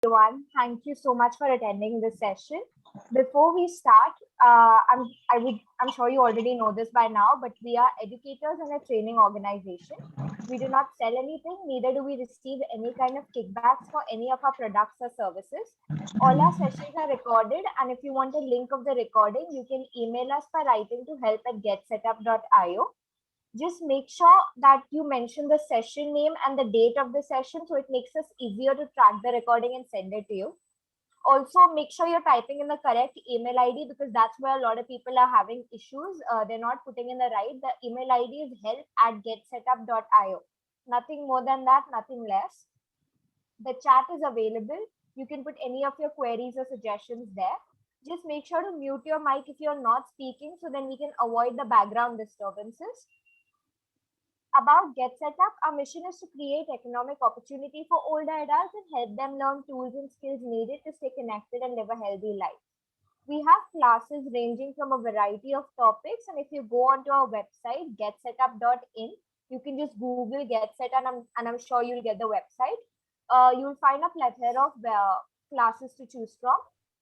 everyone. Thank you so much for attending this session. Before we start, I'm sure you already know this by now, but we are educators and a training organization. We do not sell anything, neither do we receive any kind of kickbacks for any of our products or services. All our sessions are recorded, and if you want a link of the recording, you can email us by writing to help@getsetup.io. Just make sure that you mention the session name and the date of the session so it makes us easier to track the recording and send it to you. Also, make sure you're typing in the correct email ID because that's where a lot of people are having issues. They're not putting in the right. The email ID is help@getsetup.io. Nothing more than that, nothing less. The chat is available. You can put any of your queries or suggestions there. Just make sure to mute your mic if you're not speaking so then we can avoid the background disturbances. About Get Set Up, our mission is to create economic opportunity for older adults and help them learn tools and skills needed to stay connected and live a healthy life. We have classes ranging from a variety of topics, and if you go onto our website, getsetup.in, you can just Google Get Set, and I'm sure you'll get the website. You'll find a plethora of classes to choose from.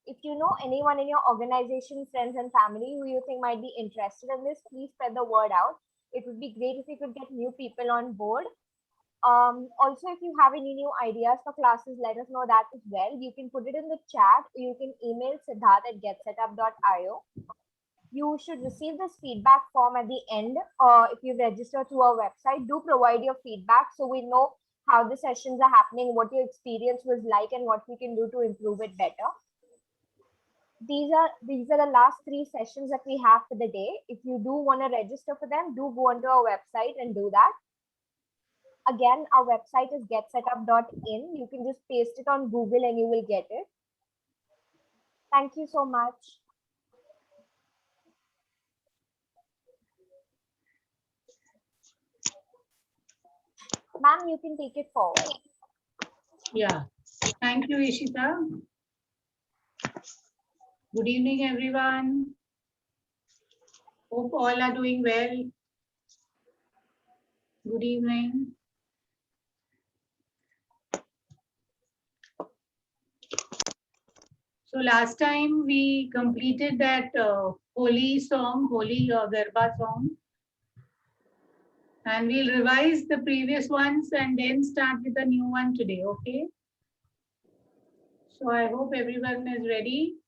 If you know anyone in your organization, friends, and family who you think might be interested in this, please spread the word out. It would be great if we could get new people on board. Also, if you have any new ideas for classes, let us know that as well. You can put it in the chat. You can email siddharth@getsetup.io. You should receive this feedback form at the end. If you register through our website, do provide your feedback so we know how the sessions are happening, what your experience was like, and what we can do to improve it better. These are the last 3 sessions that we have for the day. If you do want to register for them, do go onto our website and do that. Again, our website is getsetup.in. You can just paste it on Google and you will get it. Thank you so much. Ma'am, you can take it forward. Yeah, thank you, Ishita. Good evening, everyone. Hope all are doing well. Good evening. So last time we completed that Holi song, Holi Garba song. And we'll revise the previous ones and then start with a new one today, okay? So I hope everyone is ready.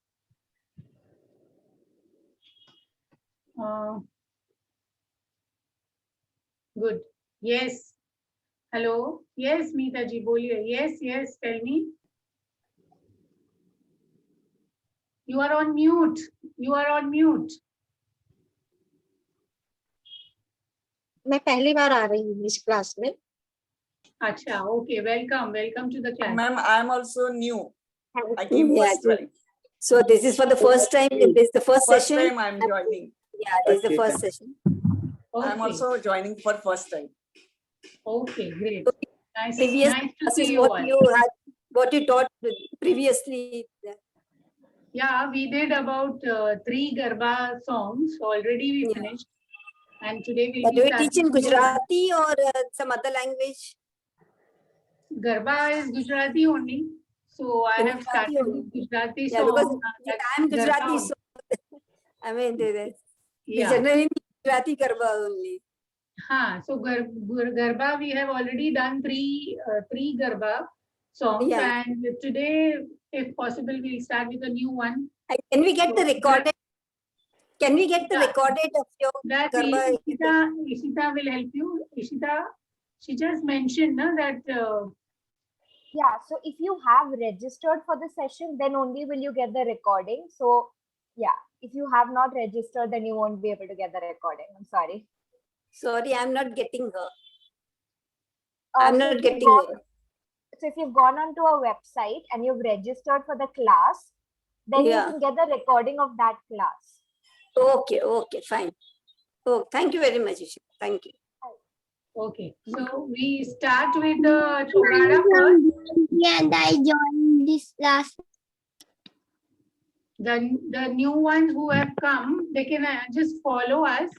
Good. Yes. Hello. Yes, Meeta ji, boliye. Yes, yes, tell me. You are on mute. You are on mute. मैं पहली बार आ रही हूँ इस class में. अच्छा, okay. Welcome. Welcome to the class. Ma'am, I am also new. I came first time. So this is for the first time. This is the first session. First time I am joining. Yeah, this is the first session. I am also joining for first time. Okay, great. Nice to see you all. What you taught previously. Yeah, we did about 3 Garba songs. Already we finished. And today we'll do you teach in Gujarati or some other language? Garba is Gujarati only. So I have started with Gujarati song. Because I am Gujarati, so I mean, we generally need Gujarati Garba only. So Garba, we have already done three Garba songs, and today, if possible, we'll start with a new one. Can we get the recorded? Can we get the recorded of your Garba? Ishita will help you. Ishita, she just mentioned that. Yeah, so if you have registered for the session, then only will you get the recording. So yeah, if you have not registered, then you won't be able to get the recording. I'm sorry. Sorry, I'm not getting her. I'm not getting her. So if you've gone onto our website and you've registered for the class, then you can get the recording of that class. Okay, okay, fine. Oh, thank you very much, Ishita. Thank you. Okay, so we start with the Chorada first. And I joined this class. The new ones who have come, they can just follow us,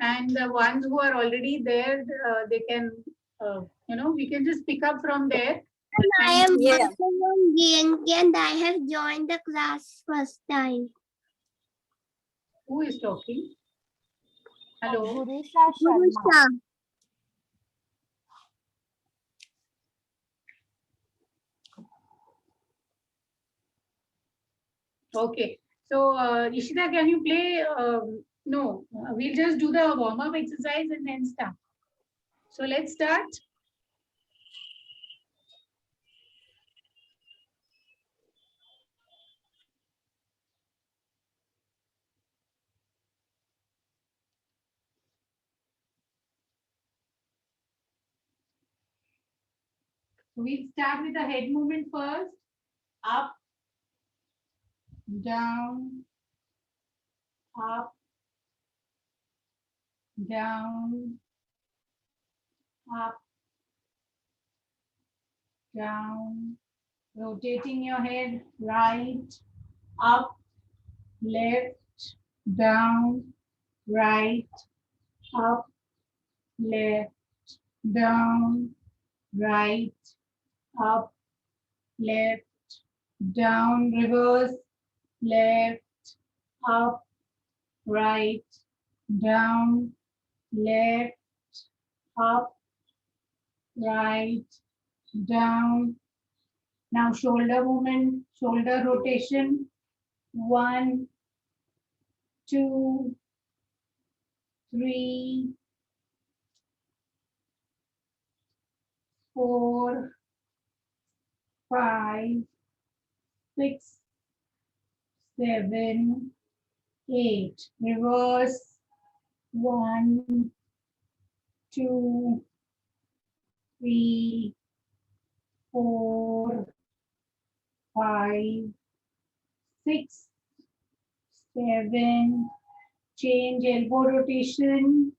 and the ones who are already there, they can, we can just pick up from there I am Yeah. also from GNK and I have joined the class first time. Who is talking? Hello. Gurusha Sharma. Gurusha. Okay. So, Ishita, can you play? No, we'll just do the warm-up exercise and then start. So let's start. We'll start with the head movement first. Up, down, up, down, up, down. Rotating your head right, up, left, down, right, up, left, down, right, up, left, down, reverse, left, up, right, down, left, up, right, down. Now shoulder movement, shoulder rotation. 1, 2, 3, 4, 5, 6, 7, 8. Reverse. 1, 2, 3, 4, 5, 6, 7. Change elbow rotation.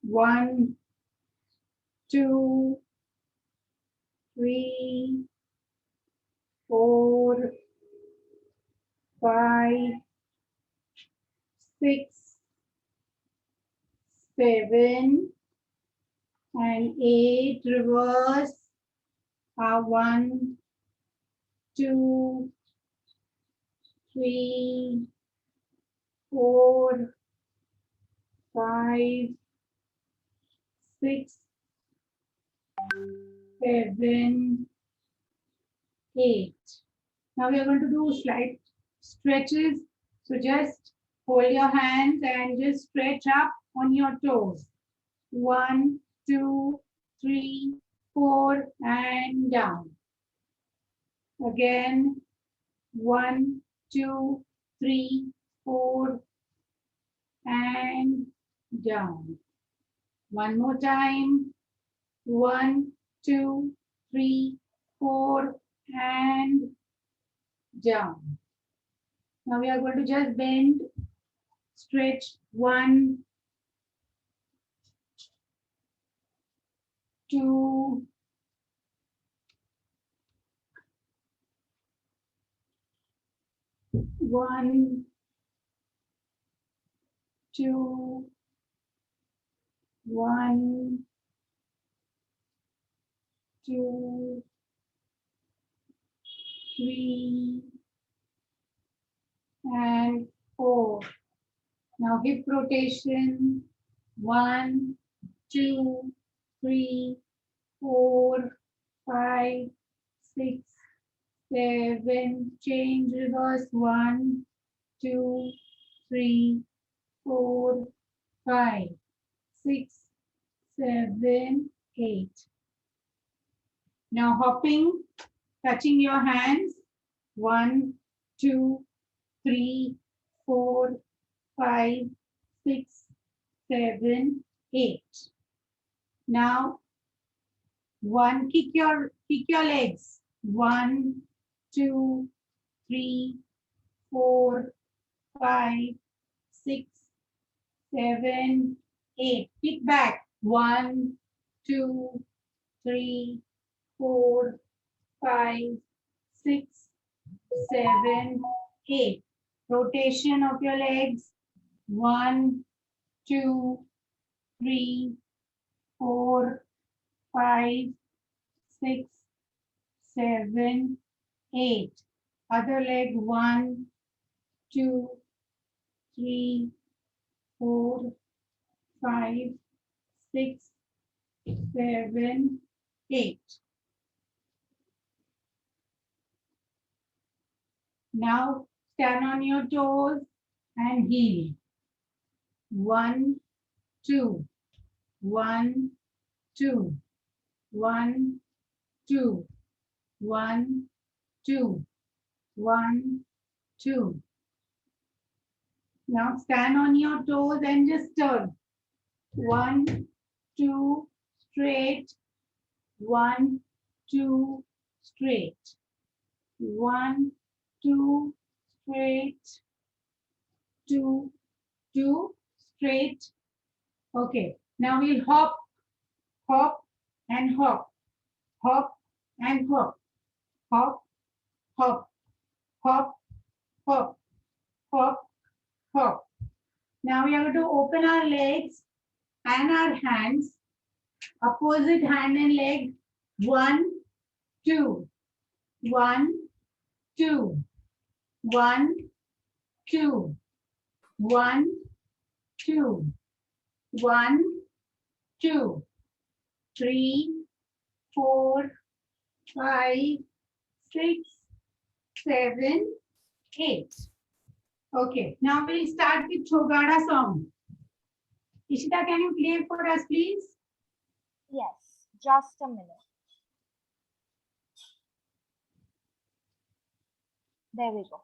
1, 2, 3, 4, 5, 6, 7, and 8. Reverse. 1, 2, 3, 4, 5, 6, 7, 8. Now we are going to do slight stretches. So just hold your hands and just stretch up on your toes. 1, 2, 3, 4, and down. Again, 1, 2, 3, 4, and down. One more time. 1, 2, 3, 4, and down. Now we are going to just bend, stretch. 1, 2, 1, 2, 1, 2, 3, and 4. Now hip rotation. 1, 2, 3, 4, 5, 6, 7. Change, reverse. 1, 2, 3, 4, 5, 6, 7, 8. Now hopping, touching your hands. 1, 2, 3, 4, 5, 6, 7, 8. Now, kick your legs. 1, 2, 3, 4, 5, 6, 7, 8. Kick back. 1, 2, 3, 4, 5, 6, 7, 8. Rotation of your legs. 1, 2, 3, 4, 5, 6, 7, 8. Other leg, 1, 2, 3, 4, 5, 6, 7, 8. Now stand on your toes and heel. 1, 2, 1, 2, 1, 2, 1, 2, 1, 2. Now stand on your toes and just turn. 1, 2, straight. 1, 2, straight. 1, 2, straight. 2, 2, straight. Okay. Now we'll hop, hop, and hop. Hop and hop. Hop, hop, hop, hop, hop, hop. Now we are going to open our legs and our hands. Opposite hand and leg. 1, 2. 1, 2. 1, 2. 1, 2. 1, 2. 3, 4, 5, 6, 7, 8. Okay, now we'll start with Chogada song. Ishita, can you play for us, please? Yes, just a minute. There we go.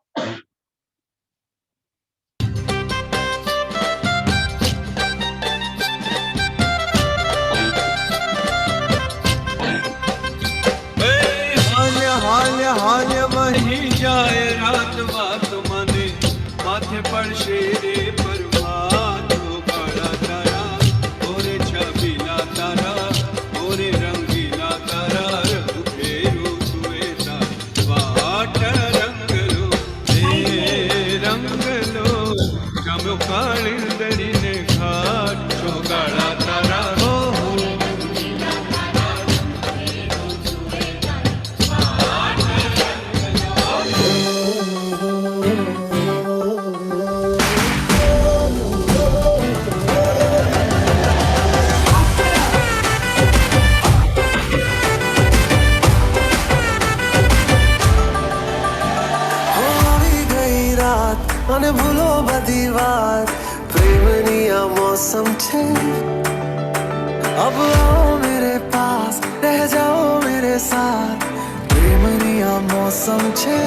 हाल्य वही जाए रात बात माने माथे पर शेरे परवान हो बड़ा तारा ओरे छबीला तारा ओरे रंगीला तारा फेरू तुए वाट रंग लो गम काली दरी ने घाट चौगाड़ा तारा અને ભૂલો બધી વાત પ્રેમની આ મૌસમ છે अब आओ मेरे पास रह जाओ मेरे साथ प्रेमनी आ मौसम छे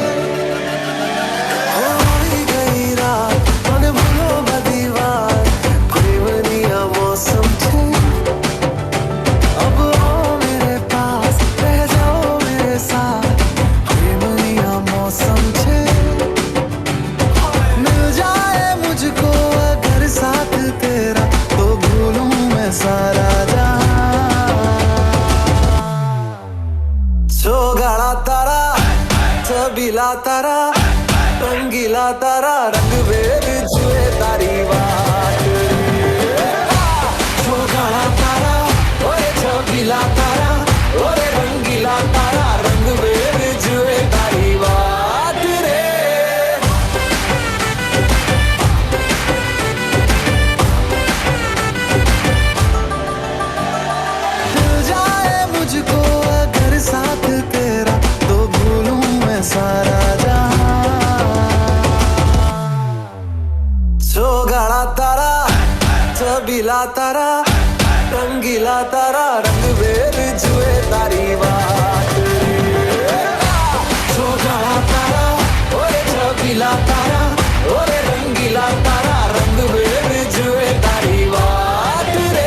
होई गई रात અને ભૂલો બધી વાત પ્રેમની આ मौसम छे अब आओ मेरे पास रह जाओ मेरे साथ प्रेमनी आ मौसम छे मुझको अगर साथ तेरा तो भूलूं मैं सारा जहां चौगाड़ा तारा छबीला तारा रंगीला तारा रंग बेर जुए तारी बात चौगाड़ा तारा ओए छबीला तारा ओरे रंगीला तारा रंग बेर जुए तारी बात रे मुझको अगर साथ तेरा तो भूलूं मैं सारा जहां चौगाड़ा तारा छबीला तारा रंगीला तारा रंग बेर जुए तारी बात चौगाड़ा तारा ओरे छबीला तारा ओरे रंगीला तारा रंग बेर जुए तारी बात रे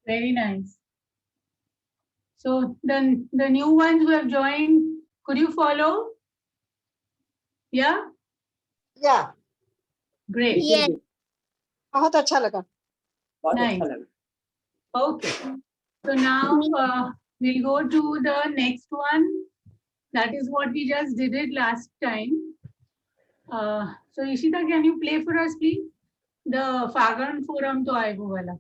Very nice. So the new ones who have joined, could you follow? Yeah? Yeah. Great. Yes. बहुत अच्छा लगा. बहुत Nice. अच्छा लगा. Okay. So now we'll go to the next one. That is what we just did it last time. So Ishita, can you play for us, please? The Fagan Forum to Aigo wala.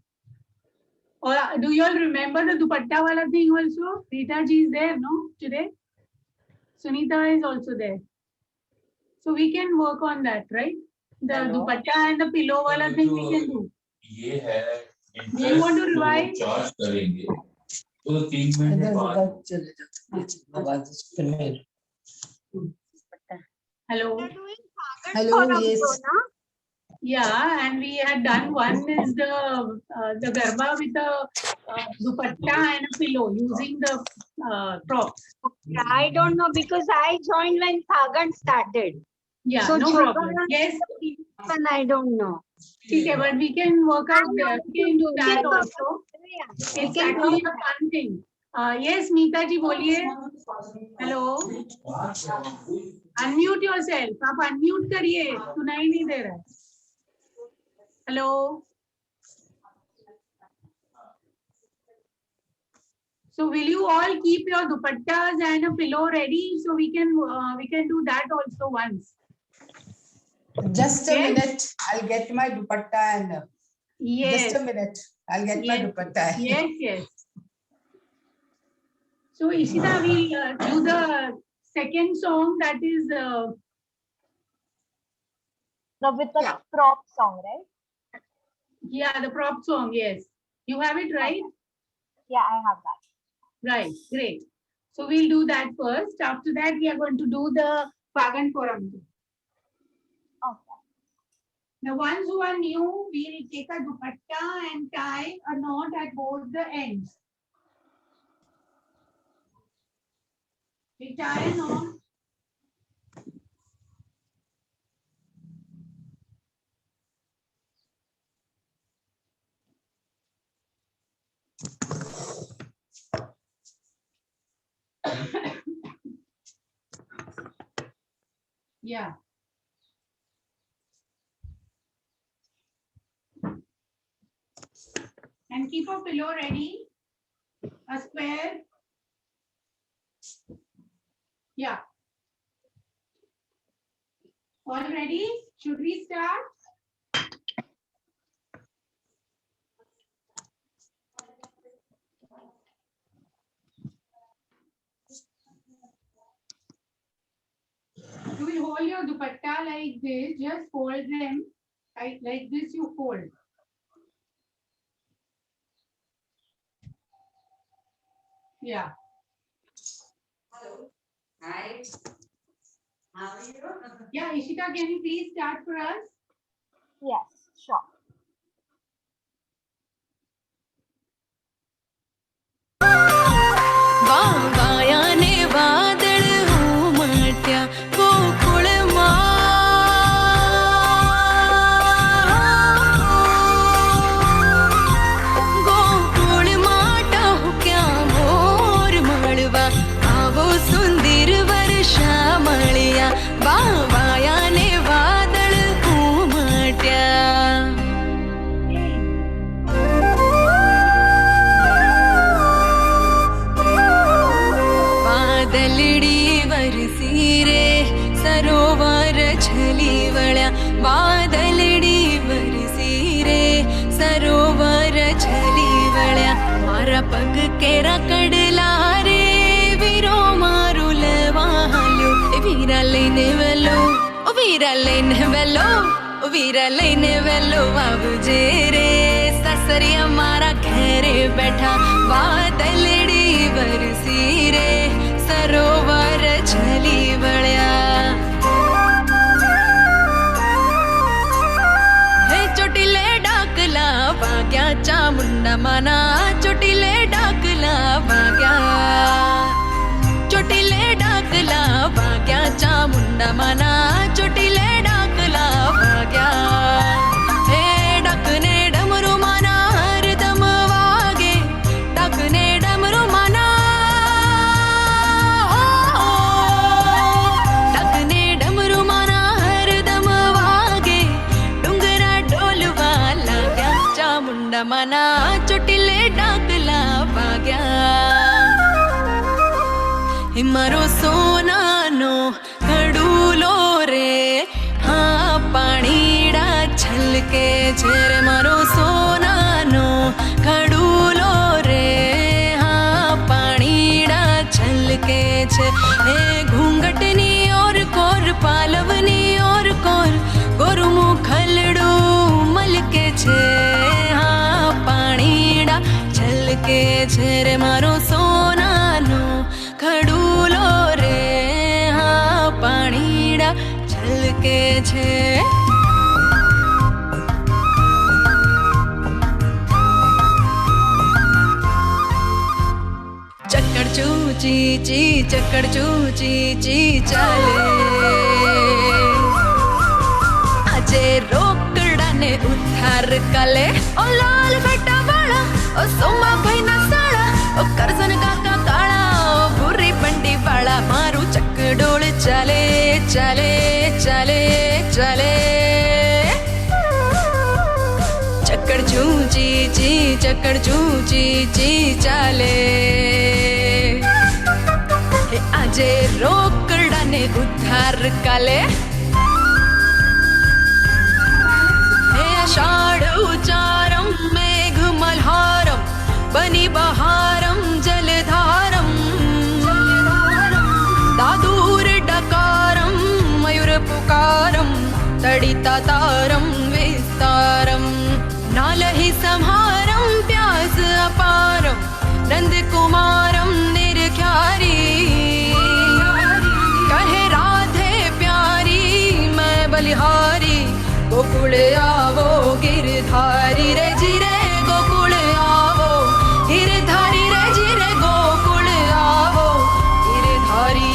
Or do you all remember the dupatta wala thing also? Rita ji is there, no? Today? Sunita is also there. So we can work on that, right? The Hello. dupatta and the pillow wala thing we can do. ये है Do you want to revise? Charge करेंगे तो 3 महीने बाद Hello. Hello, yes. Yeah, and we had done one is the garba with the dupatta and a pillow using the props. I don't know because I joined when Fagan started. Yeah, So no Jyoga problem. Yes, And I don't know. okay, but we can work out there. We can do that also. It's actually a fun thing. Yes, Meeta ji, boliye. Hello. Unmute yourself. आप unmute करिए. सुनाई नहीं दे रहा है. Hello. So will you all keep your dupattas and a pillow ready so we can do that also once. Just a Yes. minute. I'll get my dupatta and Yes. just a minute. I'll get my Yes. dupatta. Yes, yes. So Ishita, we'll do the second song that is With the Yeah. prop song, right? the prop song. Yes, you have it right. Yeah, I have that. Right, great. So we'll do that first. After that, we are going to do the Fagan Forum. Okay. The ones who are new, we'll take a dupatta and tie a knot at both the ends. We tie a knot. Yeah. And keep a pillow ready. A square. Yeah. All ready? Should we start? You will hold your dupatta like this, just fold them like this, you fold. Yeah. Hello. Hi. How are you? Yeah, Ishita, can you please start for us? Yes, sure. वायाने वादळ उमट्या गोकुळमा गोकुळमा टाहुक्या मोर मळवा आवो सुंदर वर्षा मळ्या वायाने वादळ उमट्या वादळडी वरसी रे सरोवर छली वळ्या वादळडी वरसी रे सरोवर छली वळ्या मारा पग केरा कडला रे वीरो मारू लवाल्यो वीरा लईने वेलो वीरा लईने वेलो वीरा लईने वेलो बाबूजे रे ससरिया मारा घेरे बैठा वादळडी वरसी रे सरोवर छली वळ्या हे चोटीले डाकला वाग्याच्या मुंडा माना चोटीले डाकला वाग्या चोटीले डाकला वाग्याच्या मुंडा माना चोटीले डाकला वाग्या हे डाकने डमरू माना हरदम वागे डाकने डमरू माना मना चोटिले डाकला वाग्या मारो सोनानो खडूलो रे हाँ पाणीड़ा छलके छे रे मारो सोनानो खडूलो रे हाँ पाणीड़ा छलके छे ए घूंघटनी और कोर पालवनी और कोर गोरुमु खलडू मलके छे हाँ पाणीड़ा छलके छे रे मारो सोनानो खडूलो रे हाँ पाणीड़ा छलके छे चक्कर चूची ची चक्कर चूची ची चाले आजे रोकड़ा ने उधार काले ओ लाल बेटा वाला ओ सोमा भाई ना साड़ा ओ करसन काका काला ओ बुरी बंडी वाला मारू चकडोल चले चले चले चले चक्कर चूची ची चक्कर चूची ची चाले आजे रोकड़ा ने उधार काले हे आषाढ़ उचारम मेघ मल्हारम बनी बहारम जलधारम दादूर डकारम मयूर पुकारम तड़िता तारम विस्तारम नालहि संहारम प्यास अपारम नंद कुमारम निर्ख्यारी कहे राधे प्यारी मैं बलिहारी गोकुल आवो गिरधारी रे जिरे गोकुल आवो गिरधारी रे जिरे गोकुल आवो Girdhari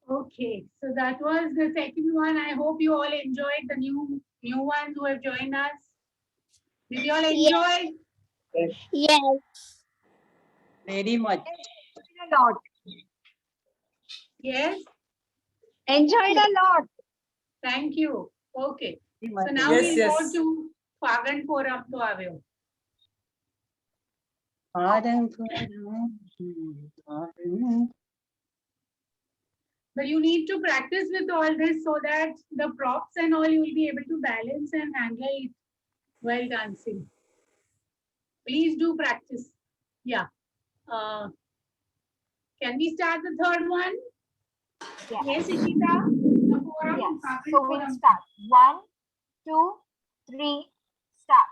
Okay, so that was the second one. I hope you all enjoyed the new ones who have joined us. Did you all enjoy? Yes. Very much. A lot. Yes. Enjoyed a lot. Thank you. Okay. So now Yes, we'll yes. go to Fagan Forum to Avyo. But you need to practice with all this so that the props and all you will be able to balance and handle it while dancing. Please do practice. Yeah. Can we start the third one? Yes, Ishita. The forum. Yes. Fagan So we'll Forum. start. 1, 2, 3, start.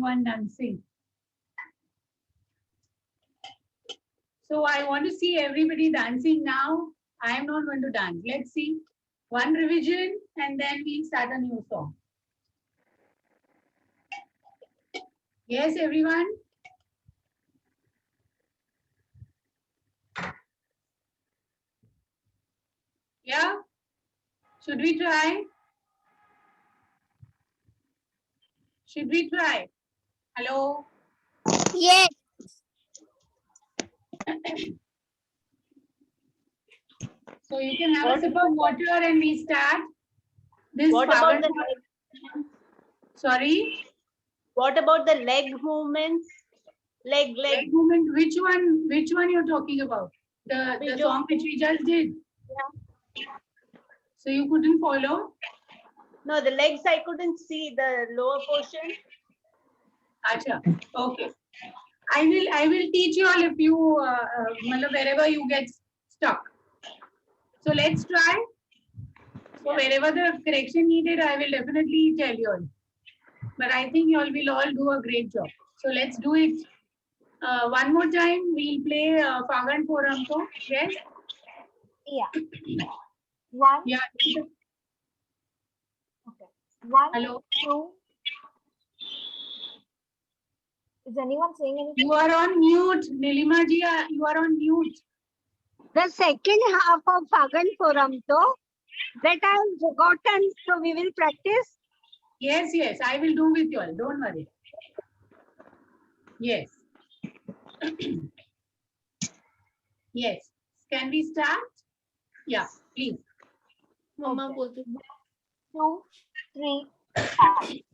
anyone dancing? So I want to see everybody dancing now. I am not going to dance. Let's see. One revision and then we'll start a new song. Yes, everyone? Yeah? Should we try? Should we try? Hello? Yes. So you can have a sip of water and we start. This What about the Sorry? What about the leg movements? Leg. Leg movement. Which one you're talking about? The song which we just did. Yeah. So you couldn't follow? No, the legs I couldn't see the lower portion. Acha. Okay. I will teach you all if you wherever you get stuck. So let's try. So wherever the correction needed, I will definitely tell you all. But I think you all will all do a great job. So let's do it. One more time, we'll play Fagan Poramko. Yes? Yeah. One. Yeah. Okay. One. Hello. Two. Is anyone saying anything? You are on mute. Nilima ji, you are on mute. The second half of Fagan Poramto that I have forgotten, so we will practice. Yes, I will do with you all. Don't worry. Yes. Yes. Can we start? Yeah, please. Mama Okay. 2, 3, start.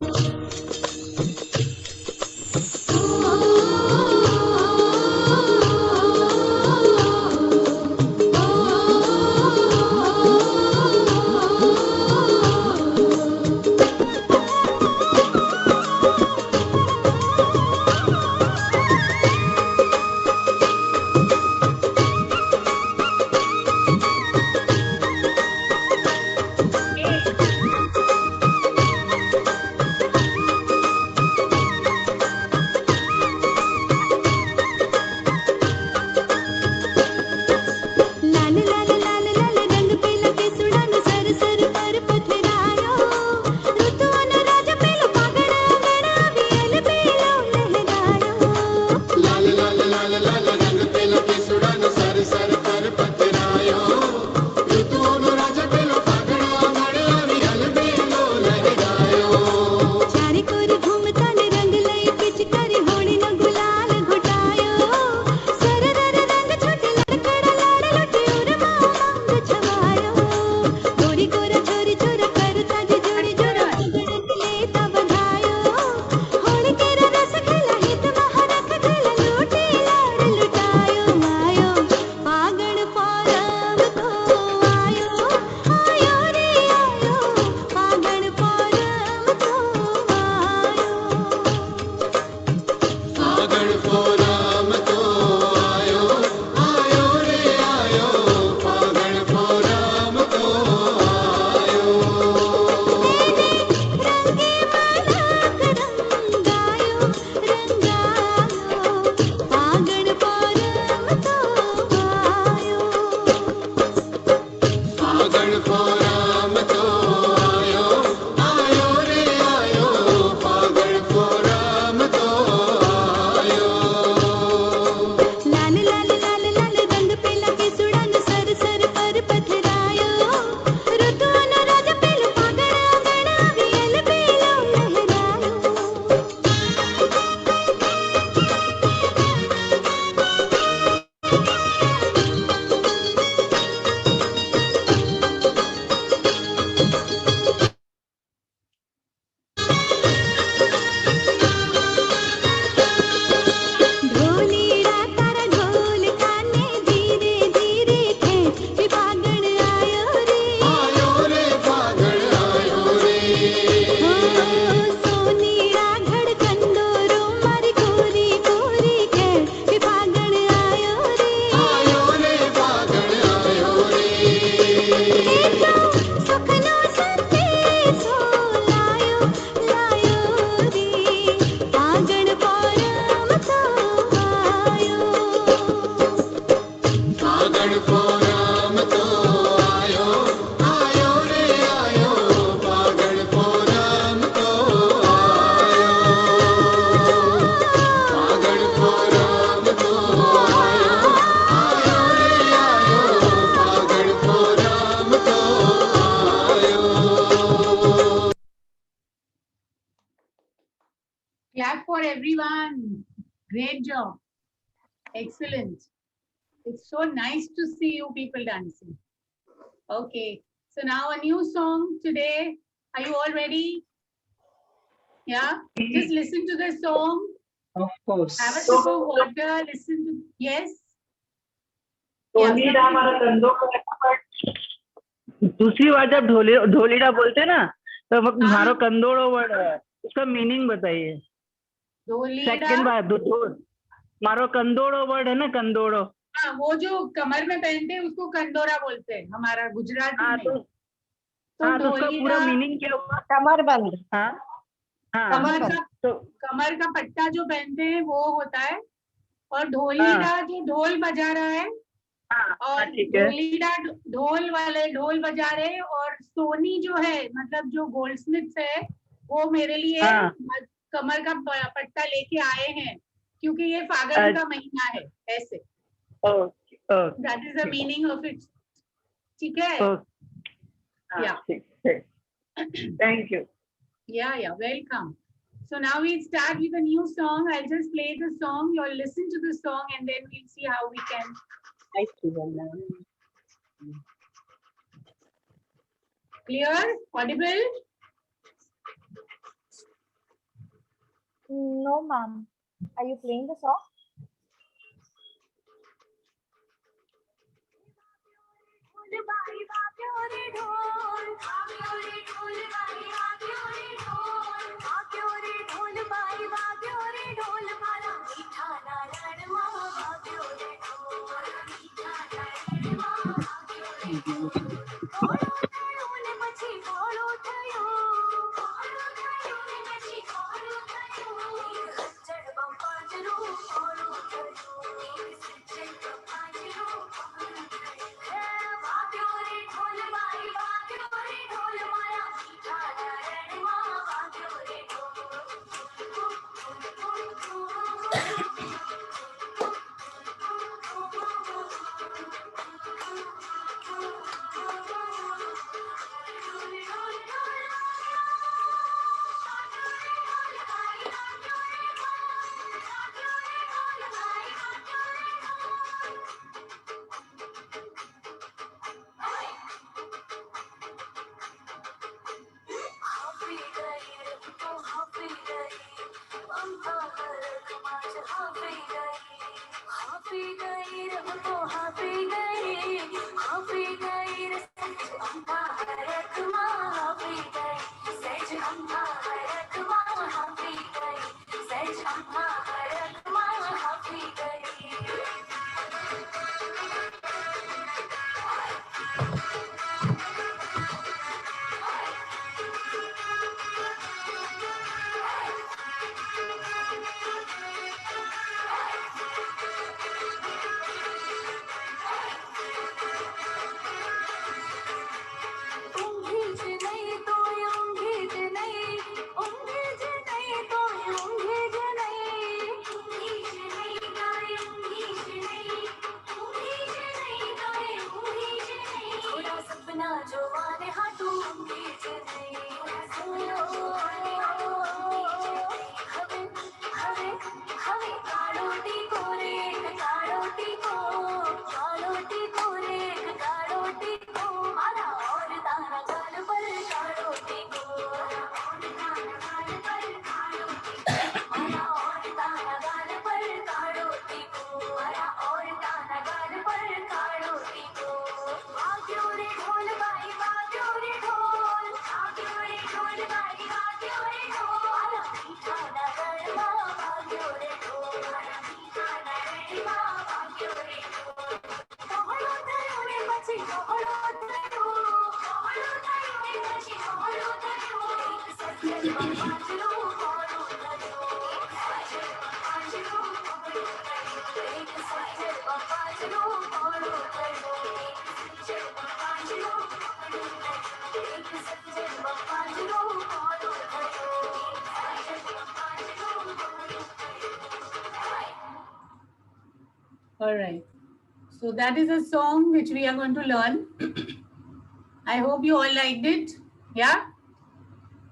पागल पोराम तो आयो आयो रे आयो पागल पोराम तो आयो पागल पोराम तो आयो आयो रे आयो पागल पोराम तो आयो. Clap for everyone. Great job. Excellent. It's so nice to see you people dancing. Okay. So now a new song today. Are you all ready? Yeah. Just listen to the song. Of course. Have a sip of water. Listen to. Yes. ढोलीडा हमारा कंधों पर दूसरी बार जब ढोलीडा बोलते ना तो मारो कंदोड़ो word है उसका मीनिंग बताइए. सेकंड बार मारो कंदोड़ो वर्ड है ना कंदोड़ो. हाँ वो जो कमर में पहनते हैं उसको कंदोरा बोलते हैं हमारा गुजराती में. तो उसका पूरा मीनिंग क्या हुआ? कमरबंद. हाँ कमर का पट्टा जो पहनते हैं वो होता है और ढोलीडा जो ढोल बजा रहा है और ढोलीडा ढोल वाले ढोल बजा रहे और सोनी जो है मतलब जो गोल्डस्मिथ है वो मेरे लिए कमर का पट्टा लेके आए हैं क्योंकि ये फागुन का महीना है ऐसे. That is the meaning of it. ठीक है? Yeah. Thank you. Yeah, welcome. So now we start with a new song. I'll just play the song. You'll listen to the song and then we'll see how we can. Clear? Audible? No, ma'am. Are you playing the song? All right. So that is a song which we are going to learn. I hope you all liked it. Yeah?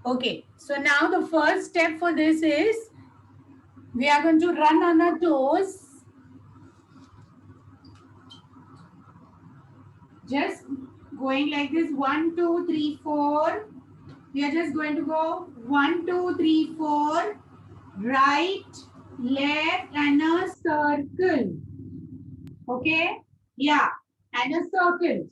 Okay. So now the first step for this is we are going to run on our toes. Just going like this, 1, 2, 3, 4. We are just going to go 1, 2, 3, 4, right, left, and a circle. Okay? Yeah, and a circle.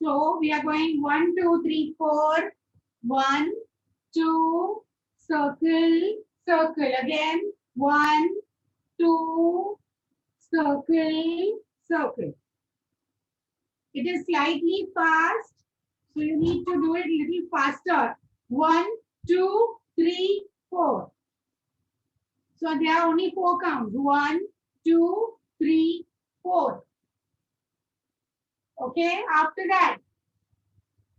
So we are going 1, 2, 3, 4. 1, 2, circle. Again, 1, 2, circle. It is slightly fast, so you need to do it a little faster. 1, 2, 3, 4. So there are only 4 counts. 1, 2, 3, 4. Okay, after that,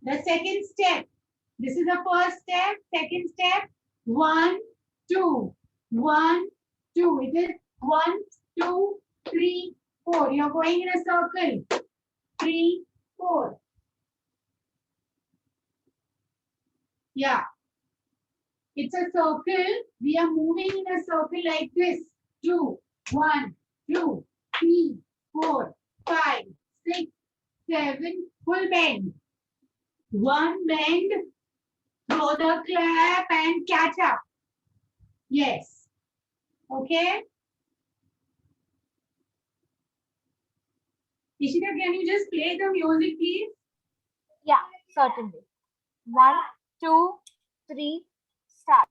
the second step. This is the first step. Second step, 1, 2, 1, 2. It is 1, 2, 3, 4. You're going in a circle. 3, 4. Yeah. It's a circle. We are moving in a circle like this. 2, 1, 2, 3, 4, 5, 6, 7. Full bend. 1 bend. Throw the clap and catch up. Yes. Okay. Ishita, can you just play the music, please? Yeah, certainly. 1, 2, 3, start.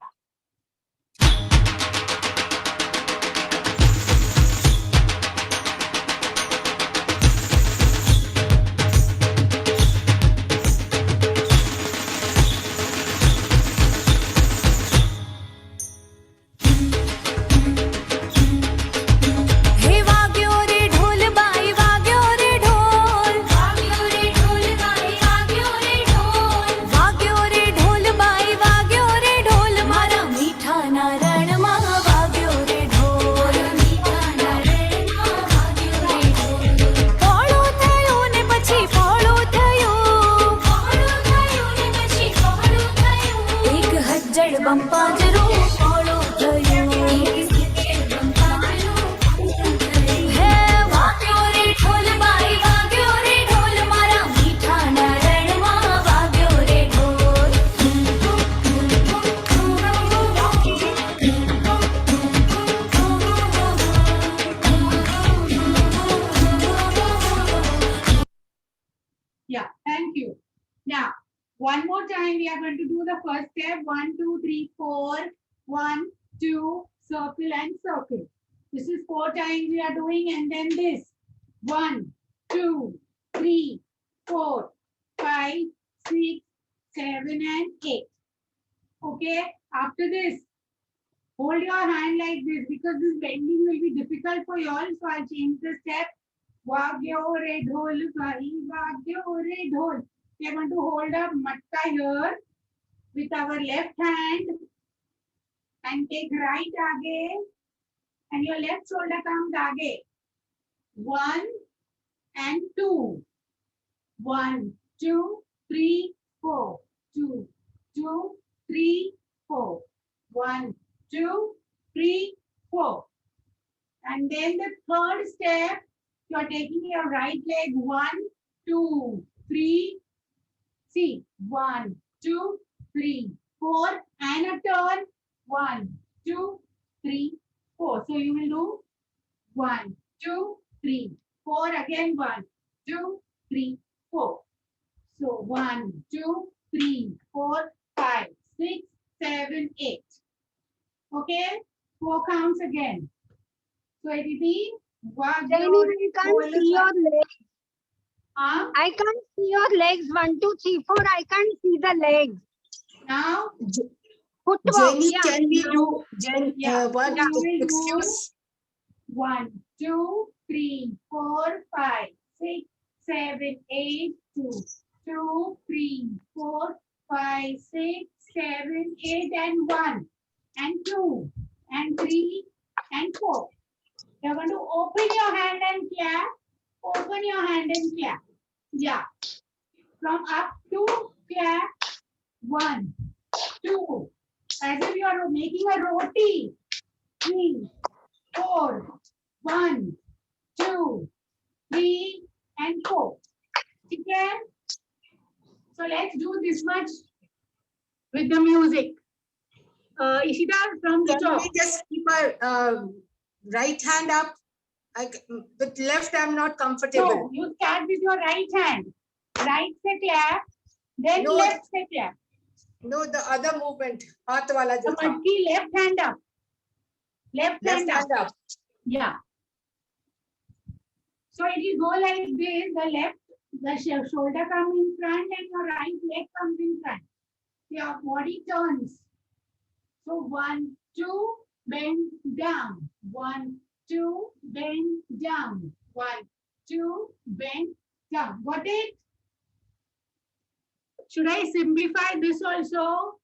Yeah, thank you. Now, one more time, we are going to do the first step. 1, 2, 3, 4. 1, 2, circle and circle. This is 4 times we are doing, and then this. 1, 2, 3, 4, 5, 6, 7, and 8. Okay, after this, hold your hand like this because this bending will be difficult for you all. So I'll change the step. Wagyo re dhol bhai, wagyo re dhol. We are going to hold up matka here with our left hand and take right aage, and your left shoulder comes aage. 1 and 2. 1, 2, 3, 4. 2, 2, 3, 4. 1, 2, 3, 4. And then the third step, you are taking your right leg. 1, 2, 3. See, 1, 2, 3, 4, and a turn. 1, 2, 3, 4. So you will do 1, 2, 3, 4. Again 1, 2, 3, 4. So 1, 2, 3, 4, 5, 6, 7, 8. Okay, 4 counts again. So it will be I can't see your legs. I can't see your legs. 1, 2, 3, 4. I can't see the legs. Now, Jenny, can we do? Excuse. 1, 2, 3, 4, 5, 6, 7, 8, 2, 2, 3, 4, 5, 6, 7, 8, and 1, and 2, and 3, and 4. You're going to open your hand and clap. Open your hand and clap. Yeah. From up to clap. 1, 2. As if you are making a roti. 3, 4. 1, 2, 3, and 4. Okay? So let's do this much with the music. Ishita, from the Can top. we just keep our right hand up? With left, I'm not comfortable. No, you start with your right hand. Right se clap, then No. left se clap. No, the other movement. Haath wala jo The tha. matki left hand up. Left hand up. Yeah. So it will go like this. The shoulder comes in front and your right leg comes in front. Your body turns. So 1, 2, bend down. 1, 2, bend down. 1, 2, bend down. Got it? Should I simplify this also?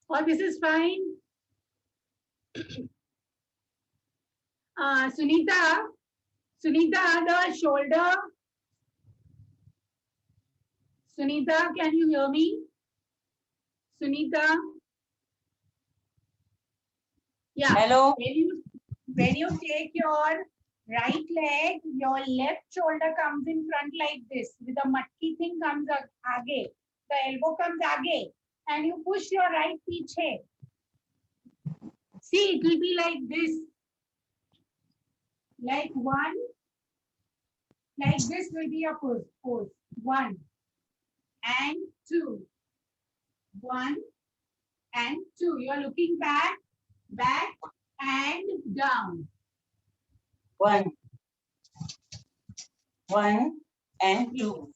Or this is fine? Sunita, the shoulder. Sunita, can you hear me? Sunita? Yeah. Hello. When you take your right leg, your left shoulder comes in front like this. With the matki thing comes aage. The elbow comes aage. And you push your right piche. See, it will be like this. Like 1. Like this will be your pose. 1 and 2. 1 and 2. You are looking back and down. 1 and 2.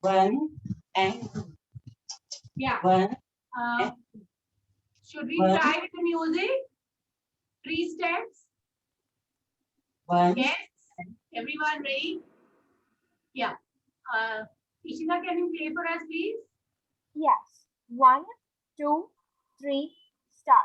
1 and 2. Yeah. 1. Should we 1. try with the music? 3 steps. 1. Yes. Everyone ready? Yeah. Ishita, can you play for us, please? Yes. 1, 2, 3, start.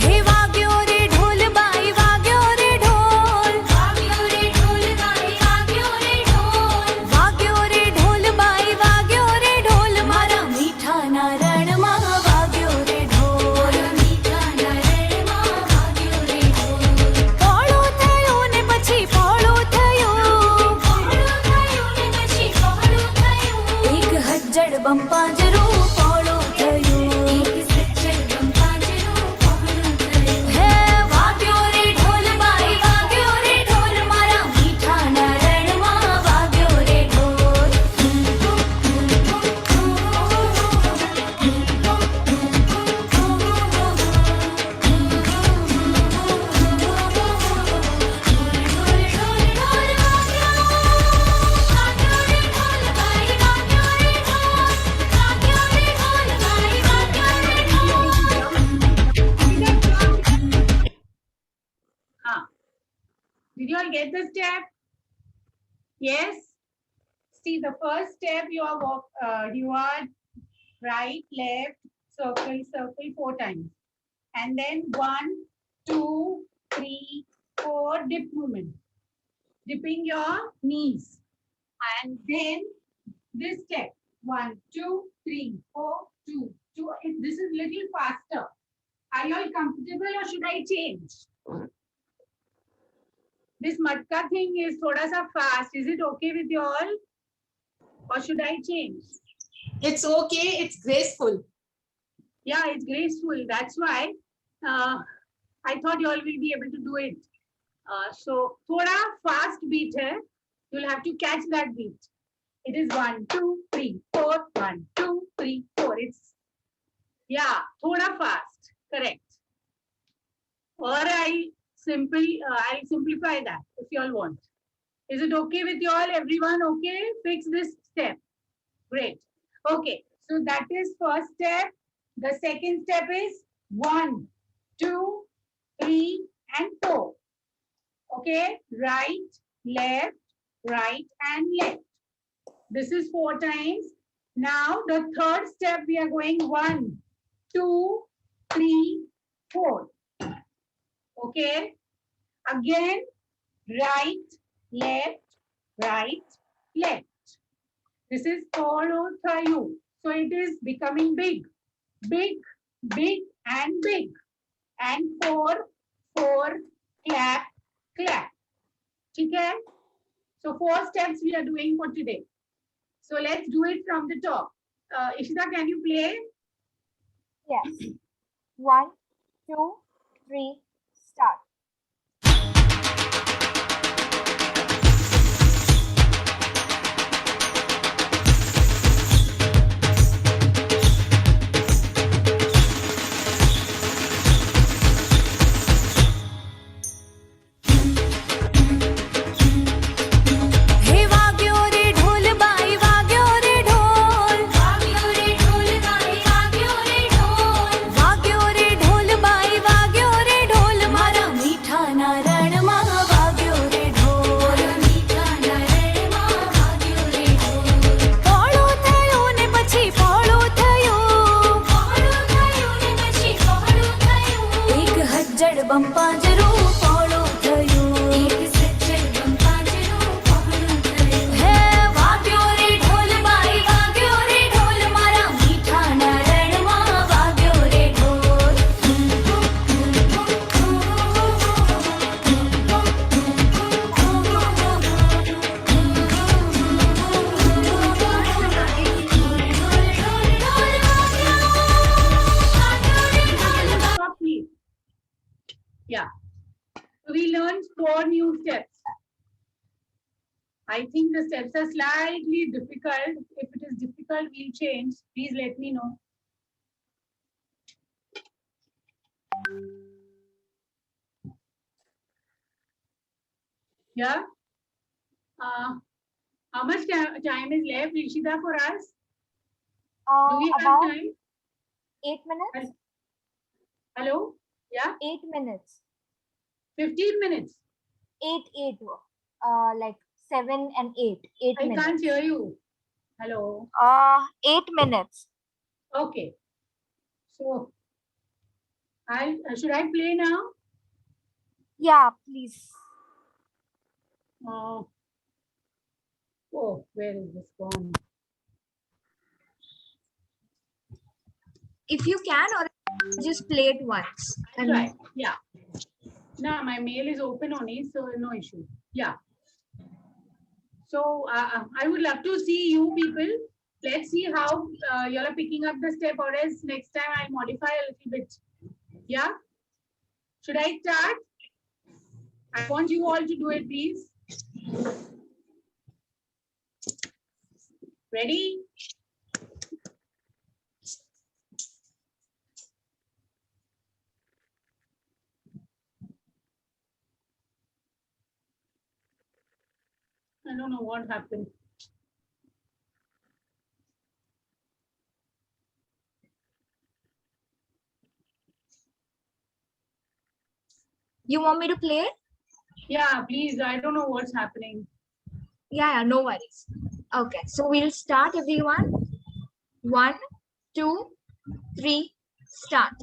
हे वाग्यो रे ढोल by वाग्यो रे ढोल वाग्यो रे ढोल by वाग्यो रे ढोल वाग्यो रे ढोल बाई वाग्यो रे ढोल मारा मीठा नारायण मां वाग्यो रे ढोल मीठा नारायण मां वाग्यो रे ढोल पोळो थयो ने પછી પોળો થયો ને પછી પોળો થયો એક હજ્જડ બંપાજરો પોળો થયો એક સજ્જડ બંપાજરો પોળો થયો હે વાગ્યો રે ઢોલ બાઈ વાગ્યો રે ઢોલ મારા મીઠા નારાયણ માં વાગ્યો રે ઢોલ Did you all get the step? Yes. See, the first step you are right, left, circle 4 times, and then 1, 2, 3, 4 dip movement, dipping your knees, and then this step 1, 2, 3, 4, 2, 2. This is little faster. Are you all comfortable or should I change? This matka thing is thoda sa fast. Is it okay with you all? Or should I change? It's okay. It's graceful. Yeah, it's graceful. That's why I thought you all will be able to do it. So thoda fast beat hai. You'll have to catch that beat. It is 1, 2, 3, 4, 1, 2, 3, 4. It's Yeah, thoda fast. Correct. Or I'll simplify that if you all want. Is it okay with you all? Everyone okay? Fix this step. Great. Okay. So that is first step. The second step is 1, 2, 3, and 4. Okay. Right, left, right, and left. This is 4 times. Now the third step we are going 1, 2, 3, 4. Okay. Again, right, left, right, left. This is follow through. So it is becoming big, big, big, and big. And 4, 4, clap, clap. Okay. So 4 steps we are doing for today. So let's do it from the top. Ishita, can you play? Yes. 1, 2, 3, start. हे वाग्यो रे ढोल by वाग्यो रे ढोल वाग्यो रे ढोल by वाग्यो रे ढोल वाग्यो रे ढोल बाई वाग्यो रे ढोल मारा मीठा नारायण मा वाग्यो रे ढोल मीठा नारायण मा वाग्यो रे ढोल पोळो थयो ने પછી પોળો થયો ને પછી પોળો થયો એક હજ્જડ બંપાજરો પોળો થયો એક સજ્જડ બંપાજરો પોળો થયો હે વાગ્યો રે ઢોલ બાઈ વાગ્યો રે ઢોલ મારા મીઠા નારાયણ માં વાગ્યો રે ઢોલ Stop, please. Yeah. So we learned 4 new steps. I think the steps are slightly difficult. If it is difficult, we'll change. Please let me know. Yeah. How much time is left, Rishita, for us? Do we have About time? 8 minutes. Hello? Yeah? 8 minutes. 15 minutes. 8. Like 7 and 8. 8 I minutes. can't hear you. Hello? 8 minutes. Okay. So, should I play now? Yeah, please. Oh, where is this gone? If you can, or just play it once. That's right. Yeah. No, my mail is open only, so no issue. Yeah. So I would love to see you people. Let's see how you are picking up the step, or else next time I'll modify a little bit. Yeah. Should I start? I want you all to do it, please. Ready? I don't know what happened. You want me to play it? Yeah, please. I don't know what's happening. Yeah, no worries. Okay, so we'll start, everyone. 1, 2, 3, start.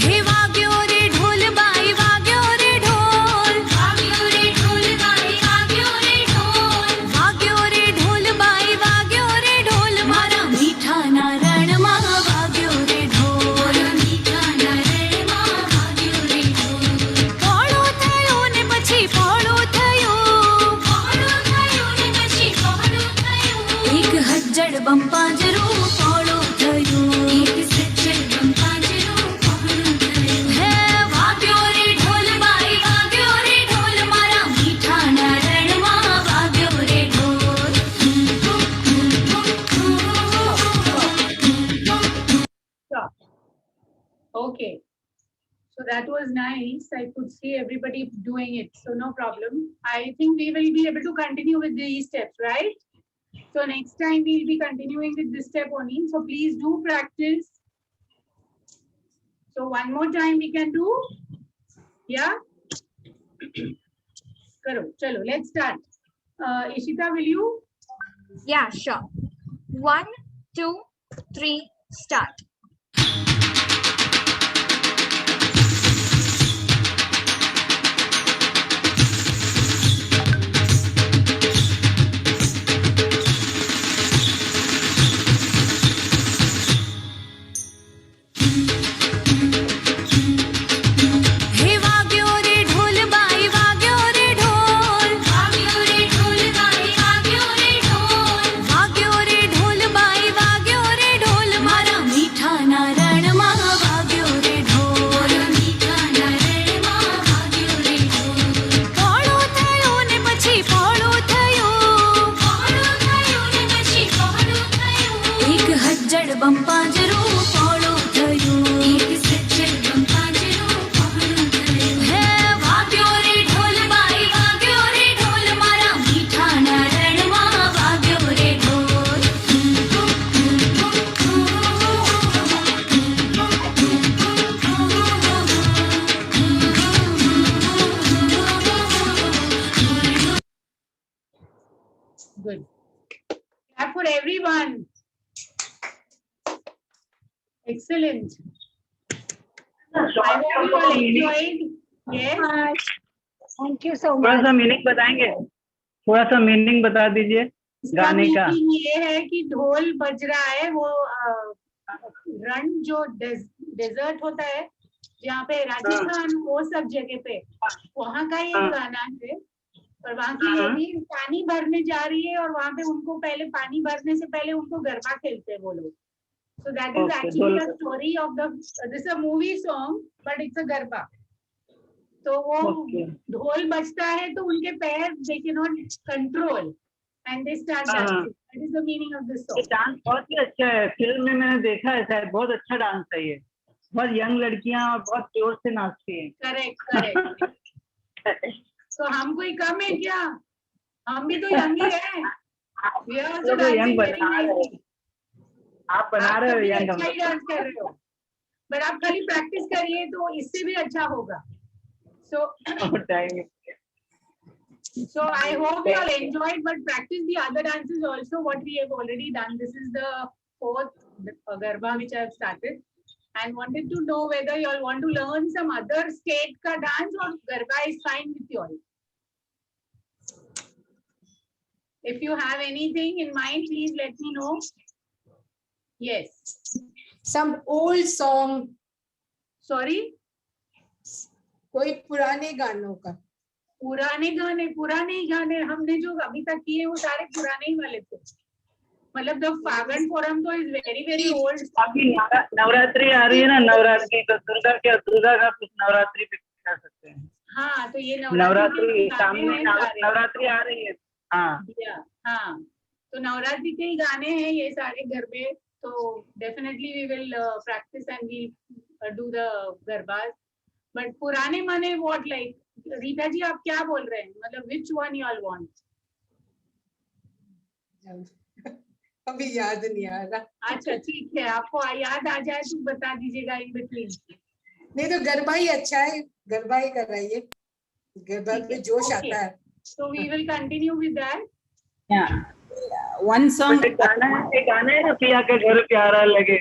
हे वाग्यो रे ढोल by वाग्यो रे ढोल वाग्यो रे ढोल by वाग्यो रे ढोल वाग्यो रे ढोल बाई वाग्यो रे ढोल that was nice. I could see everybody doing it, so no problem. I think we will be able to continue with these steps, right? So next time we'll be continuing with this step only. So please do practice. So one more time we can do. Yeah. Karo, chalo, let's start. Ishita, will you? Yeah, sure. 1, 2, 3, start. Good. Clap for everyone. Excellent. I hope you all enjoyed. Yes. Thank you so थोड़ा much. सा meaning बताएंगे, थोड़ा सा meaning बता दीजिए गाने का। ये है कि ढोल बज रहा है, वो रण जो डेजर्ट होता है जहाँ पे राजस्थान, वो सब जगह पे वहाँ का ये गाना है। और वहाँ की लेडी पानी भरने जा रही है और वहाँ पे उनको पहले पानी भरने से पहले उनको गरबा खेलते हैं वो लोग। So that is actually the story of the. This is a movie song, but it's a garba. तो वो ढोल बजता है तो उनके पैर they cannot control and they start dancing. That is the meaning of this song. Dance बहुत ही अच्छा है, फिल्म में मैंने देखा है, शायद बहुत अच्छा डांस है ये, बहुत यंग लड़कियां और बहुत जोर से नाचती हैं। करेक्ट। तो हम कोई कम है क्या? हम भी तो यंग ही हैं। We are also dancing very nicely. आप बना रहे हो यंग, अच्छा ही डांस कर रहे हो, बट आप खाली प्रैक्टिस करिए तो इससे भी अच्छा होगा। So I hope you all enjoyed, but practice the other dances also, what we have already done. This is the 4th Garba which I have started, and wanted to know whether you all want to learn some other state ka dance or Garba is fine with you all. If you have anything in mind, please let me know. Yes. Some old song. Sorry? कोई पुराने गानों का। पुराने गाने हमने जो अभी तक किए वो सारे पुराने ही वाले थे। मतलब द फागन फोरम तो इज वेरी ओल्ड। अभी नवरात्रि आ रही है ना, नवरात्रि तो दुर्गा का कुछ नवरात्रि पे कर सकते हैं। हाँ, तो ये नवरात्रि सामने नवरात्रि आ रही है। हाँ, तो नवरात्रि के ही गाने हैं ये सारे गरबे। तो definitely we will practice and we do the garbas. But पुराने माने व्हाट, लाइक रीता जी आप क्या बोल रहे हैं, मतलब which one you all want? अभी याद नहीं आ रहा। अच्छा ठीक है, आपको याद आ जाए तो बता दीजिएगा इन बिटवीन। नहीं तो गरबा ही अच्छा है, गरबा ही कराइए, गरबा में जोश आता है। So we will continue with that. One song गाना है ना, पिया का घर प्यारा लगे,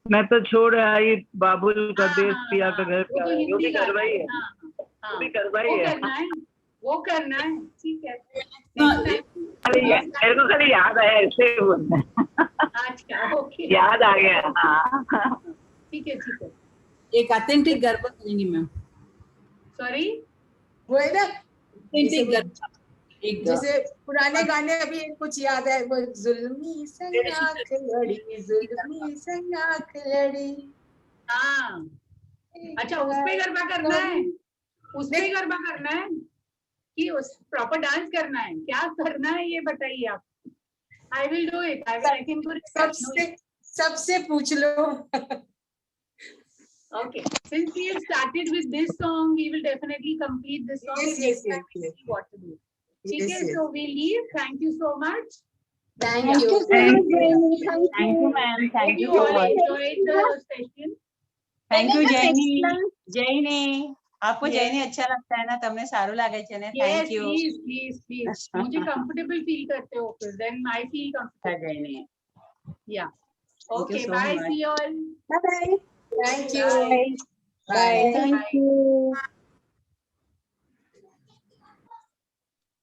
मैं तो छोड़ आई बाबुल का देश, पिया का घर प्यारा, वो भी गरबा ही है। वो भी गरबा ही है। वो करना है, ठीक है। मेरे को खाली याद आया, ऐसे बोलना है। अच्छा, ओके, याद आ गया। ठीक है। एक ऑथेंटिक गरबा करेंगी मैम। सॉरी, वो है ना ऑथेंटिक गरबा, एक जैसे पुराने गाने अभी कुछ याद है, वो जुल्मी संगाख लड़ी। हाँ, अच्छा, उस पे गरबा करना है, उस पे गरबा करना है कि उस प्रॉपर डांस करना है, क्या करना है ये बताइए आप। I will do it, I can do it. सबसे पूछ लो। Okay. Since we have started with this song, we will definitely complete this song. Yes, and yes, next time yes, we yes. see what to do. Yes, Okay, yes. so we leave. Thank you so much. Thank you so much, Jaini. Thank you. ma'am. Hope Thank you you so all much. enjoyed the session. Thank you, When is the next जैनी. class? जैनी, आपको Yes. जैनी अच्छा लगता है ना, तमने सारू लागे છે ને. Yes, Thank you. please, please, please. मुझे comfortable feel करते हो फिर. Then I feel comfortable. जैनी. Yeah. Thank you Okay. so Bye. much. See you all. Bye bye. Thank you. Bye. Bye. Thank you.